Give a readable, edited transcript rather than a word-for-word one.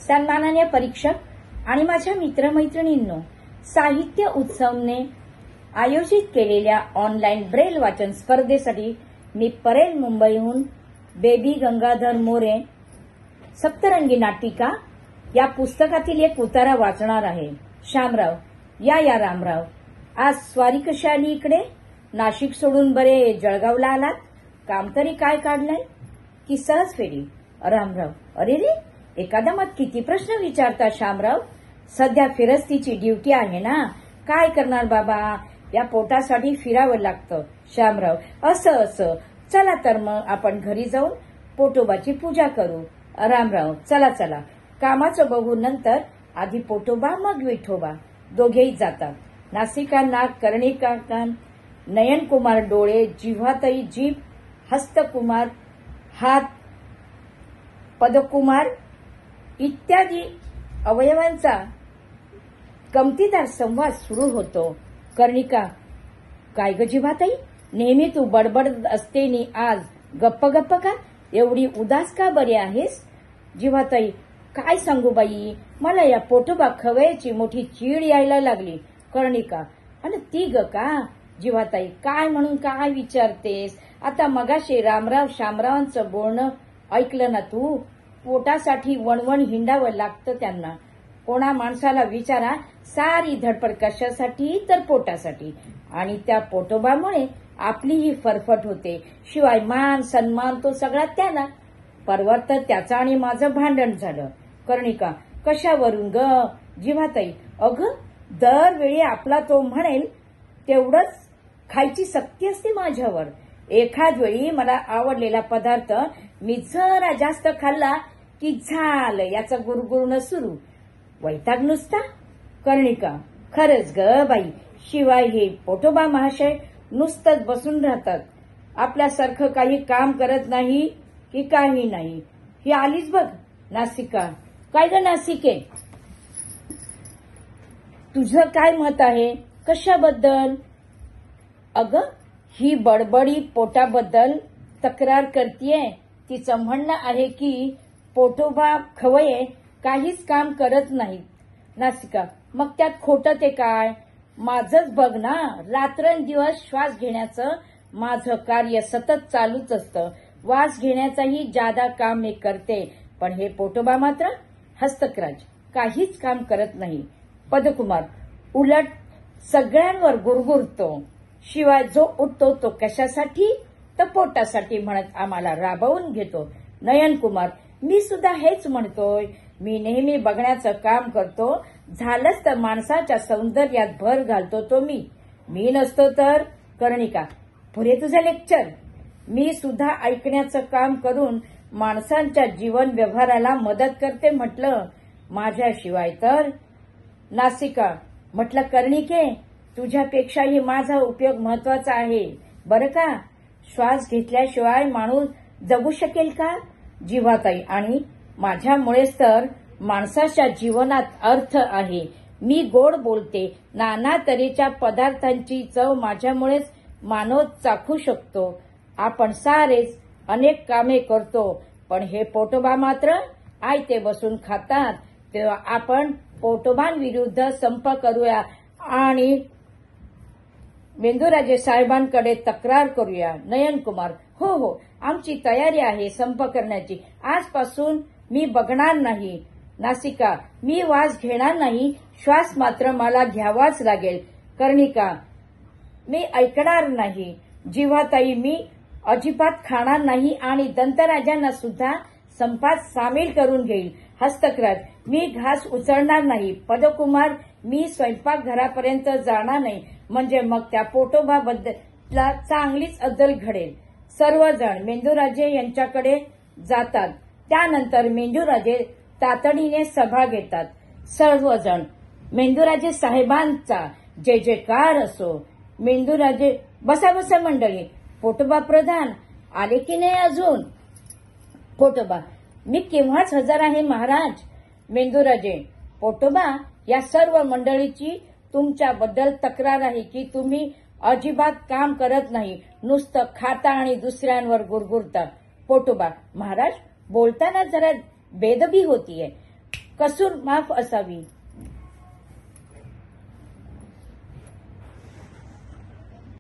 सन्माननीय परीक्षक आणि माझ्या मित्रमैत्रिणींनो, साहित्य उत्सवने आयोजित केलेल्या ऑनलाईन ब्रेल वाचन स्पर्धेसाठी मी परेल मुंबईहून बेबी गंगाधर मोरे सप्तरंगी नाटिका या पुस्तकातील एक उतारा वाचणार आहे. शामराव, या रामराव, आज स्वारी कशी आली इकडे? नाशिक सोडून बरे जळगावला आलात? काम तरी काय काढलंय की सहज फेरी? रामराव, अरे रे, एकादमात किती प्रश्न विचारता शामराव. सध्या फिरस्तीची ड्युटी आहे ना, काय करणार बाबा, या पोटासाठी फिरावं लागतं. शामराव, असं चला तर मग आपण घरी जाऊन पोटोबाची पूजा करू. रामराव, चला कामाचं बघू नंतर, आधी पोटोबा मग विठोबा. दोघेही जातात. नासिका नाक, कर्णिका कान, नयनकुमार डोळे, जिव्हातई जीभ, हस्तकुमार हात, पदकुमार इत्यादी अवयवांचा गमतीदार संवाद सुरू होतो. कर्णिका, काय ग जिव्हाताई, नेहमी तू बडबड असते नी आज गप्प का? एवढी उदास का बरी आहेस? जिव्हाताई, काय सांगू बाई, मला या पोटोबा खवयाची मोठी चीड यायला लागली. कर्णिका, आणि ती ग का? जिव्हाताई, काय म्हणून काय विचारतेस? आता मगाशी रामराव शामरावांचं बोलणं ऐकलं ना तू? पोटासाठी वणवण हिंडावं लागतं त्यांना. कोणा माणसाला विचारा, सारी धडपड कशासाठी तर पोटासाठी. आणि त्या पोटोबामुळे आपली ही फरफट होते. शिवाय मान सन्मान तो सगळा त्याला. परवा तर त्याचं आणि माझं भांडण झालं. कर्णिका, कशावरून ग? जिव्हाताई, अगं दरवेळी आपला तो म्हणेल तेवढंच खायची सक्ती असते माझ्यावर. एखाद वेळी मला आवडलेला पदार्थ मी जरा जास्त खाल्ला की झालं याचं गुरगुरणं सुरू. वैताग नुसता. कर्णिका, खरंच ग बाई, शिवाय हे पोटोबा महाशय नुसतंच बसून राहतात. आपल्यासारखं काही काम करत नाही की काही नाही. ही आलीच बघ नासिका. काय ग नासिके, तुझं काय मत आहे? कशाबद्दल? अगं, ही बडबडी पोटाबद्दल तक्रार करतीये. तिचं म्हणणं आहे की पोटोबा खवये काहीच काम करत नाहीत. नासिका, मग त्यात खोटं ते काय? माझंच बघ ना, रात्रंदिवस श्वास घेण्याचं माझं कार्य सतत चालूच असतं. वास घेण्याचाही जादा काम मी करते, पण हे पोटोबा मात्र हस्तक्राज काहीच काम करत नाही. पदकुमार, उलट सगळ्यांवर गुरगुरतो. शिवाय जो उठतो तो कशासाठी तर पोटासाठी म्हणत आम्हाला राबवून घेतो. नयनकुमार, मी सुद्धा हेच म्हणतोय. मी नेहमी बघण्याचं काम करतो. झालंच तर माणसाच्या सौंदर्यात भर घालतो तो मी नसतो तर. कर्णिका, पुरे तुझं लेक्चर. मी सुद्धा ऐकण्याचं काम करून माणसांच्या जीवन व्यवहाराला मदत करते म्हटलं, माझ्याशिवाय तर. नासिका, म्हटलं कर्णिके, तुझ्यापेक्षाही माझा उपयोग महत्वाचा आहे बरं का. श्वास घेतल्याशिवाय माणूस जगू शकेल का? जिव्हाताई, आणि माझ्यामुळेच तर माणसाच्या जीवनात अर्थ आहे. मी गोड बोलते. नाना तऱ्हेच्या पदार्थांची चव माझ्यामुळेच मानव चाखू शकतो. आपण सारेच अनेक कामे करतो, पण हे पोटोबा मात्र आयते बसून खातात. तेव्हा आपण पोटोबांविरुद्ध संप करूया आणि मेंदूराजे साहेबांकडे तक्रार करूया. नयनकुमार, हो, आमची तयारी आहे संप करण्याची. आजपासून मी बघणार नाही. नासिका, मी वास घेणार नाही. श्वास मात्र मला घ्यावाच लागेल. कर्णिका, मी ऐकणार नाही. जिव्हाताई, मी अजिबात खाणार नाही आणि दंतराजांना सुद्धा संपात सामील करून घेईल. हस्तक्राज, मी घास उचलणार नाही. पदकुमार, मी स्वयंपाकघरापर्यंत जाणार नाही, म्हणजे मग त्या पोटोबाबद्दल चांगलीच अद्दल घडेल. सर्वजण मेंदूराजे यांच्याकडे जातात. त्यानंतर मेंदूराजे तातडीने सभा घेतात. सर्वजण मेंदूराजे साहेबांचा जय जयकार असो. मेंदूराजे, बसा मंडळी. पोटोबा प्रधान आले की नाही अजून? पोटोबा, मी केव्हाच हजर आहे महाराज. मेंदूराजे, पोटोबा, या सर्व मंडळीची तुमच्याबद्दल तक्रार आहे की तुम्ही अजिबात काम करत नाही, नुसतं खाता आणि दुसऱ्यांवर गुरगुरता. पोटोबा, महाराज, बोलताना जरा बेदबी होतीये. कसूर माफ असावी.